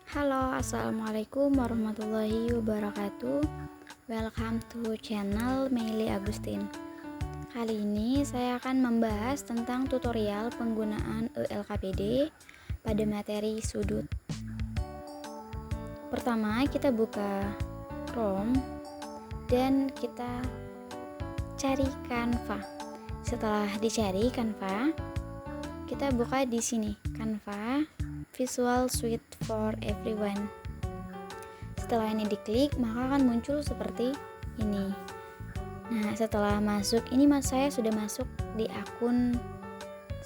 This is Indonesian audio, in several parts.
Halo, assalamualaikum warahmatullahi wabarakatuh. Welcome to channel Meili Agustin. Kali ini saya akan membahas tentang tutorial penggunaan ELKPD pada materi sudut. Pertama, kita buka Chrome dan kita cari Canva. Setelah dicari Canva, kita buka di sini Canva Visual Suite for Everyone. Setelah ini diklik, maka akan muncul seperti ini. Nah, setelah masuk, ini saya sudah masuk di akun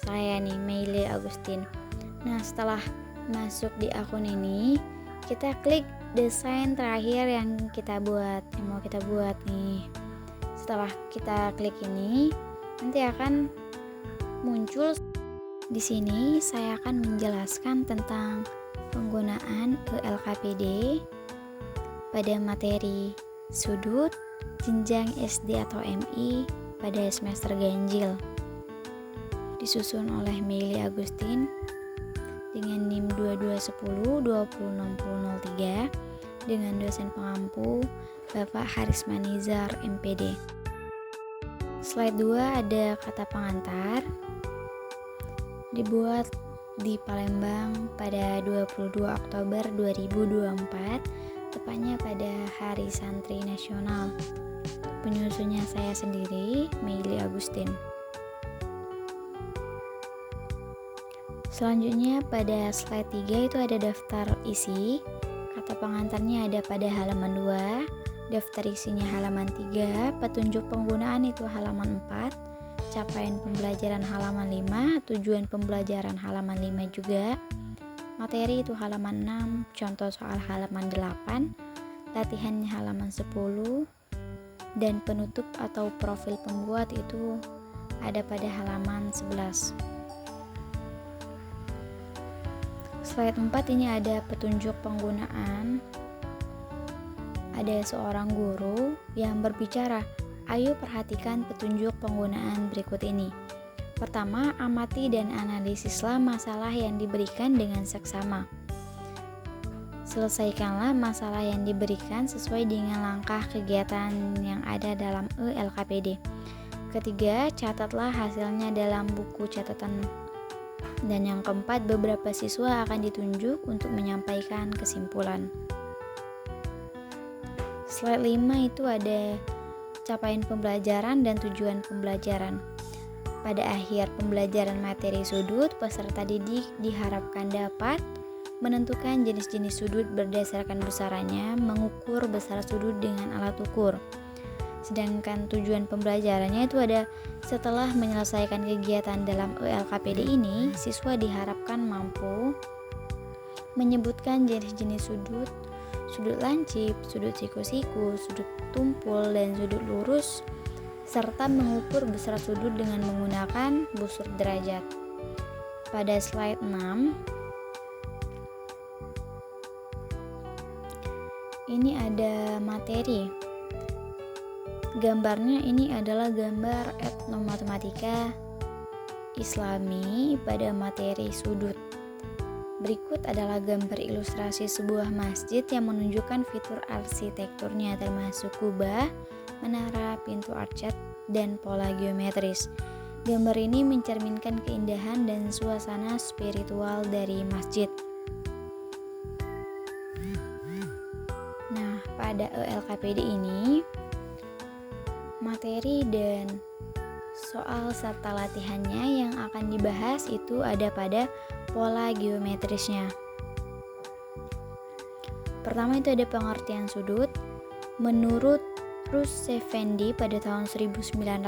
saya nih, Meili Agustin. Nah, setelah masuk di akun ini, kita klik desain terakhir yang mau kita buat nih. Setelah kita klik ini, nanti akan muncul. Di sini saya akan menjelaskan tentang penggunaan ELKPD pada materi sudut jenjang SD atau MI pada semester ganjil. Disusun oleh Meili Agustin dengan NIM 2210 20603 dengan dosen pengampu Bapak Haris Manizar MPD. Slide 2 ada kata pengantar. Dibuat di Palembang pada 22 Oktober 2024, tepatnya pada Hari Santri Nasional. Penyusunnya saya sendiri, Meili Agustin. Selanjutnya pada slide 3 itu ada daftar isi. Kata pengantarnya ada pada halaman 2, daftar isinya halaman 3, petunjuk penggunaan itu halaman 4, capaian pembelajaran halaman 5, tujuan pembelajaran halaman 5 juga, materi itu halaman 6, contoh soal halaman 8, latihannya halaman 10, dan penutup atau profil pembuat itu ada pada halaman 11. Slide 4 ini ada petunjuk penggunaan. Ada seorang guru yang berbicara, ayo perhatikan petunjuk penggunaan berikut ini. Pertama, amati dan analisislah masalah yang diberikan dengan seksama. Selesaikanlah masalah yang diberikan sesuai dengan langkah kegiatan yang ada dalam ELKPD. Ketiga, catatlah hasilnya dalam buku catatan. Dan yang keempat, beberapa siswa akan ditunjuk untuk menyampaikan kesimpulan. Slide 5 itu ada capaian pembelajaran dan tujuan pembelajaran. Pada akhir pembelajaran materi sudut, peserta didik diharapkan dapat menentukan jenis-jenis sudut berdasarkan besarannya, mengukur besar sudut dengan alat ukur. Sedangkan tujuan pembelajarannya itu ada setelah menyelesaikan kegiatan dalam ELKPD ini, siswa diharapkan mampu menyebutkan jenis-jenis sudut, sudut lancip, sudut siku-siku, sudut tumpul, dan sudut lurus, serta mengukur besar sudut dengan menggunakan busur derajat. Pada slide 6, ini ada materi. Gambarnya ini adalah gambar etnomatematika Islami pada materi sudut. Berikut adalah gambar ilustrasi sebuah masjid yang menunjukkan fitur arsitekturnya termasuk kubah, menara, pintu arcade, dan pola geometris. Gambar ini mencerminkan keindahan dan suasana spiritual dari masjid. Nah, pada ELKPD ini, materi dan soal serta latihannya yang akan dibahas itu ada pada pola geometrisnya. Pertama itu ada pengertian sudut. Menurut Rus Effendi pada tahun 1980,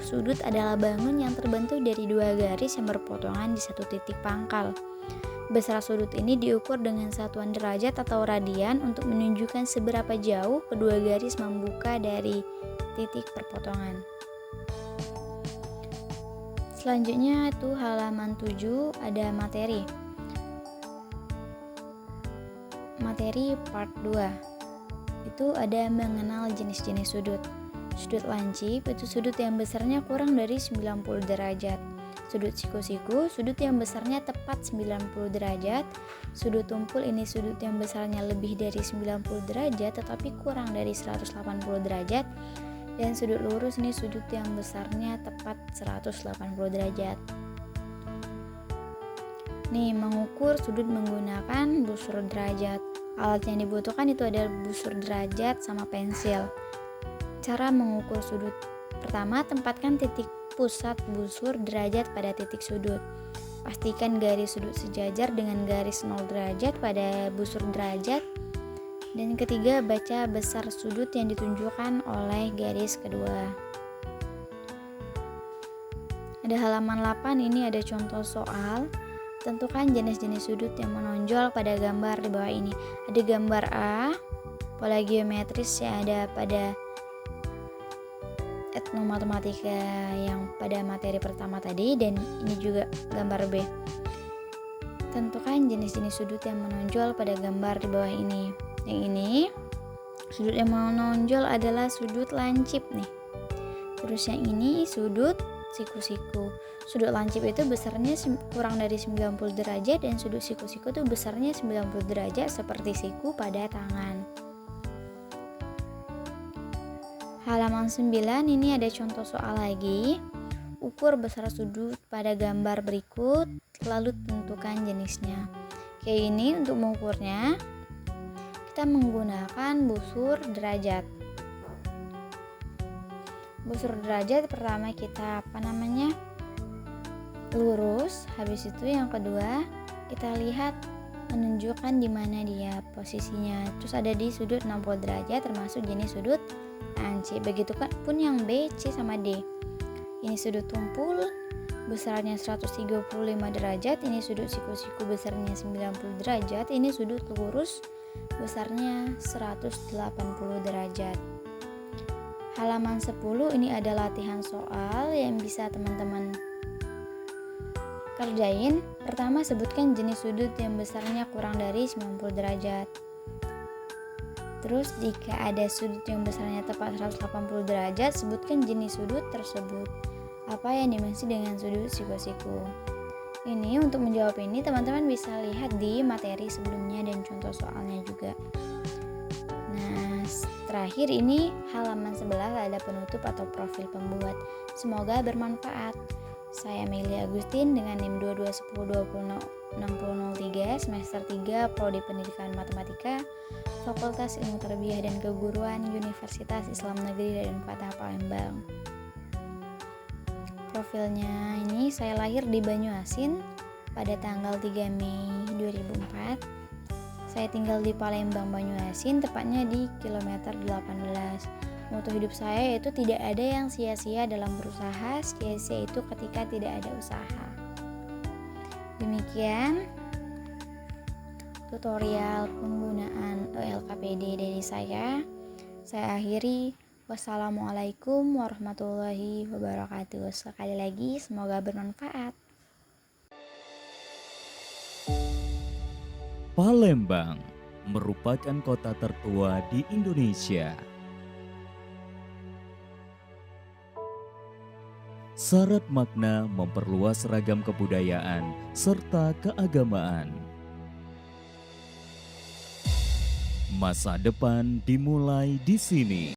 sudut adalah bangun yang terbentuk dari dua garis yang berpotongan di satu titik pangkal. Besar sudut ini diukur dengan satuan derajat atau radian untuk menunjukkan seberapa jauh kedua garis membuka dari titik perpotongan. Selanjutnya itu halaman 7 ada materi. Materi part 2. Itu ada mengenal jenis-jenis sudut. Sudut lancip itu sudut yang besarnya kurang dari 90 derajat. sudut siku-siku, sudut yang besarnya tepat 90 derajat. Sudut tumpul ini sudut yang besarnya lebih dari 90 derajat tetapi kurang dari 180 derajat. Dan sudut lurus ini sudut yang besarnya tepat 180 derajat. Nih, mengukur sudut menggunakan busur derajat. Alat yang dibutuhkan itu adalah busur derajat sama pensil. Cara mengukur sudut: pertama, tempatkan titik pusat busur derajat pada titik sudut. Pastikan garis sudut sejajar dengan garis 0 derajat pada busur derajat. Dan ketiga, baca besar sudut yang ditunjukkan oleh garis kedua. Ada halaman 8, ini ada contoh soal. Tentukan jenis-jenis sudut yang menonjol pada gambar di bawah ini. Ada gambar A, pola geometris yang ada pada etnomatematika yang pada materi pertama tadi, dan ini juga gambar B. Tentukan jenis-jenis sudut yang menonjol pada gambar di bawah ini. Yang ini, sudut yang menonjol adalah sudut lancip nih. Terus yang ini sudut siku-siku. Sudut lancip itu besarnya kurang dari 90 derajat dan sudut siku-siku itu besarnya 90 derajat seperti siku pada tangan. Halaman 9, ini ada contoh soal lagi. Ukur besar sudut pada gambar berikut, lalu tentukan jenisnya. Kayak ini untuk mengukurnya, kita menggunakan busur derajat. Busur derajat pertama kita lurus, habis itu yang kedua kita lihat menunjukkan di mana dia posisinya. Terus ada di sudut 60 derajat termasuk jenis sudut lancip. Begitu pun yang B, C sama D. Ini sudut tumpul besarnya 135 derajat, ini sudut siku-siku besarnya 90 derajat, ini sudut lurus besarnya 180 derajat. Halaman 10, ini ada latihan soal yang bisa teman-teman kerjain. Pertama, sebutkan jenis sudut yang besarnya kurang dari 90 derajat. Terus jika ada sudut yang besarnya tepat 180 derajat, sebutkan jenis sudut tersebut. Apa yang dimaksud dengan sudut siku-siku? Ini untuk menjawab ini teman-teman bisa lihat di materi sebelumnya dan contoh soalnya juga. Nah, terakhir ini halaman 11 ada penutup atau profil pembuat. Semoga bermanfaat. Saya Meli Agustin dengan NIM 2210206003 semester 3 Prodi Pendidikan Matematika Fakultas Ilmu Tarbiyah dan Keguruan Universitas Islam Negeri Raden Fatah Palembang. Profilnya ini, saya lahir di Banyuasin pada tanggal 3 Mei 2004. Saya tinggal di Palembang, Banyuasin, tepatnya di kilometer 18. Moto hidup saya yaitu tidak ada yang sia-sia dalam berusaha, sia-sia itu ketika tidak ada usaha. Demikian tutorial penggunaan LKPD dari saya. Saya akhiri. Wassalamualaikum warahmatullahi wabarakatuh. Sekali lagi, semoga bermanfaat. Palembang merupakan kota tertua di Indonesia. Syarat makna memperluas ragam kebudayaan serta keagamaan. Masa depan dimulai di sini.